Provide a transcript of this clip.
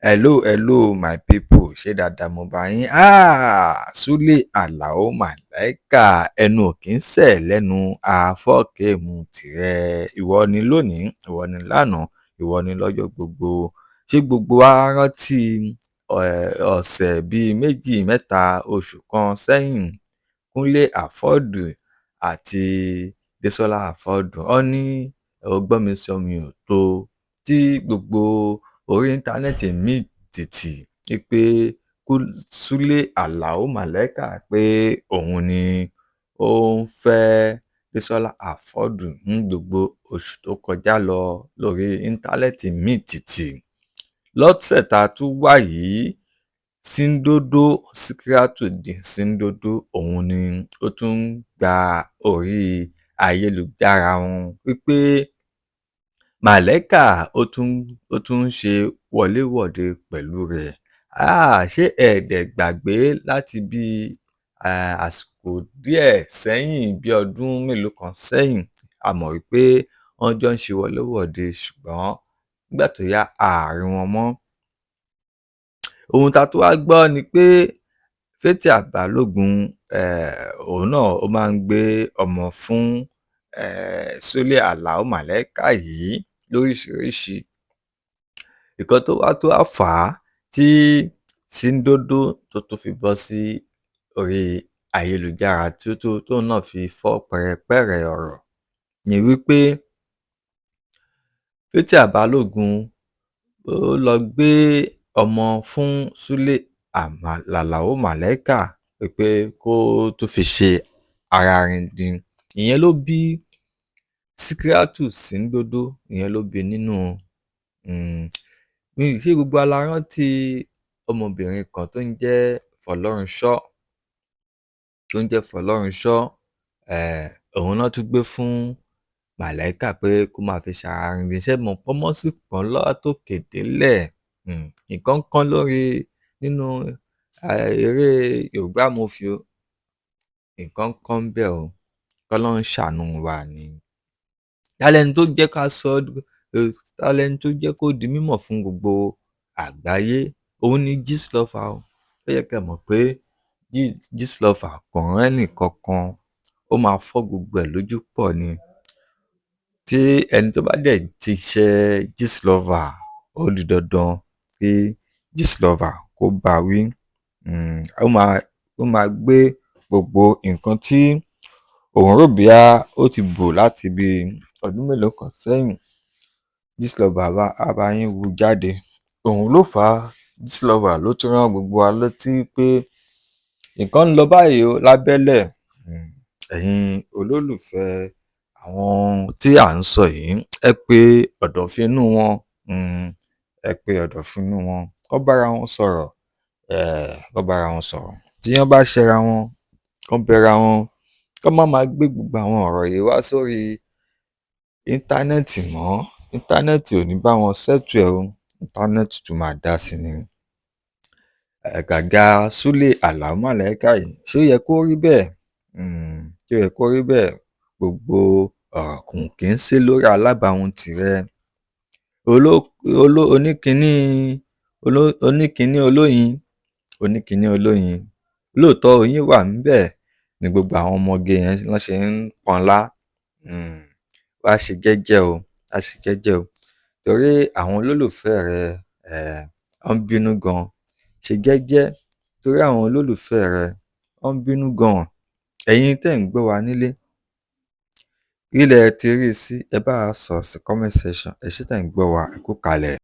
Hello my people, ṣé dáadáa mo bá yín? Súlè Àlàó Màláíkà, ẹnu ò kí ń sẹ̀ lẹ́nu àfọ́kẹ́mu tìrẹ. Ìwọ ni lónìí, ìwọ ni lánàá, ìwọ ni lọ́jọ́ gbogbo. Ṣé gbogbo wa rántí ọ̀sẹ̀ bíi méjì mẹ́ta oṣù kan sẹ́yìn, Kúnlé Àfọ́ọ̀dù àti Désọ́lá Àfọ́ọ̀dù wọ́n ní gbọ́nmi-sí-omi-ò-tó tí gbogbo orí íńtánẹ́ẹ̀tì mì tìtì wípé Súlè Àlàó Màláíkà pé òun ni ó ń fẹ́ Désọ́lá Àfọ́ọ̀dù ní gbogbo oṣù tó kọjá lọ lórí íńtánẹ́ẹ̀tì mì tìtì. Lọ́sẹ̀ tá a tún wà yìí, Síndodo Síkírátù Síndodo òun ni ó tún gba orí ayélujára wọn wípé Màláíkà ó tún ń ṣe wọléwọ̀de pẹ̀lú rẹ̀. Ṣé ẹ dẹ̀ gbàgbé láti bí àsìkò díẹ̀ sẹ́yìn, bí ọdún mélòó kan sẹ́yìn, a mọ̀ wípé wọ́n jọ ń ṣe wọléwọ̀de ṣùgbọ́n nígbà tó yá a rí wọn mọ́. Ohun tá a tún wá gbọ́ ni pé Fathia Balogun òun náà ó máa ń gbé ọmọ fún Súlè Àlàó Màláíkà yìí lóríṣiríṣi. Nǹkan tó wá fà á tí Síndodo tó fi bọ́ sí orí ayélujára tí tóun náà fi fọ́ pẹ̀rẹ̀pẹ̀rẹ̀ ọ̀rọ̀ ni wípé Fathia Balogun ó lọ gbé ọmọ fún Súlè Àlàó Màláíkà pé kó tó fi ṣe ara rindin. Ìyẹn ló bí Síkírátù Síndodo, ìyẹn ló bí nínú ṣé gbogbo wa la rántí ọmọbìnrin kan tó ń jẹ́ Fọlọ́runṣọ́, òun náà tún gbé fún Màláíkà pé kó máa fi ṣe ara rindin. Ṣé mọ̀ pọ́nmọ́ sì pọ́n látòkè délẹ̀. Nǹkan kan lórí nínú eré Yorùbá movie o, nǹkan kan ń bẹ̀ o, k'Ọlọ́run ṣàánú wa ni. Ta lẹni tó jẹ́ ta lẹni tó jẹ́ kó di mímọ̀ fún gbogbo àgbáyé? Òun ni Gistlover o. Ó yẹ kẹ́ ẹ mọ̀ pé Gistlover kò rán ẹnìkankan, ó máa fọ́ gbogbo ẹ̀ lójú pọ̀ ni. Tí ẹni tó bá dẹ̀ ti ṣẹ̀ Gistlover, ó di dandan kí Gistlover kó bá wí. Ó máa gbé gbogbo nǹkan tí òun rò bóyá ó ti bò láti bí ọdún mélòó kan sẹ́yìn, Gistlover á bá yín wú jáde. Òun ló fà á, Gistlover ló tún rán gbogbo wa létí pé nǹkan ń lọ báyìí o lábẹ́lẹ̀. Ẹ̀yin olólùfẹ́ àwọn tí à ń sọ yìí, ẹ pé ọ̀dọ̀fínú wọn, kó bára wọn sọ̀rọ̀, tí wọ́n bá ṣẹra wọn, kó bẹra wọn, kó má máa gbé gbogbo àwọn ọ̀rọ̀ yìí wá sórí íńtánẹ́ẹ̀tì mọ́. Íńtánẹ́ẹ̀tì ò ní bá wọn settle ẹ̀ o, íńtánẹ́ẹ̀tì tún máa dá sí ni. Àgàgà Súlè Àlàó Màláíkà yìí, ṣé ó yẹ kó rí bẹ́ẹ̀? Ṣé ó yẹ kó rí bẹ́ẹ̀? Gbogbo ọ̀rọ̀ kò kí ń sí lórí alábàáhùn tìrẹ. Oníkiní olóyin, lóòótọ́ oyin wà níbẹ̀ ni gbogbo àwọn ọmọge yẹn ló ṣe ń pọ́nlá. Wá ṣe jẹ́jẹ́ o, wá ṣe jẹ́jẹ́ o, torí àwọn olólùfẹ́ rẹ wọ́n ń bínú gan. Ṣe jẹ́jẹ́ torí àwọn olólùfẹ́ rẹ wọ́n ń bínú gan. Ẹ̀yin tẹ́ ń gbọ́ wa nílé, kí lẹ ti rí sí? Ẹ bá wa sọ̀rọ̀ sí comment section. Ẹ ṣé tẹ́ ń gbọ́ wa, ẹ kú kalẹ̀.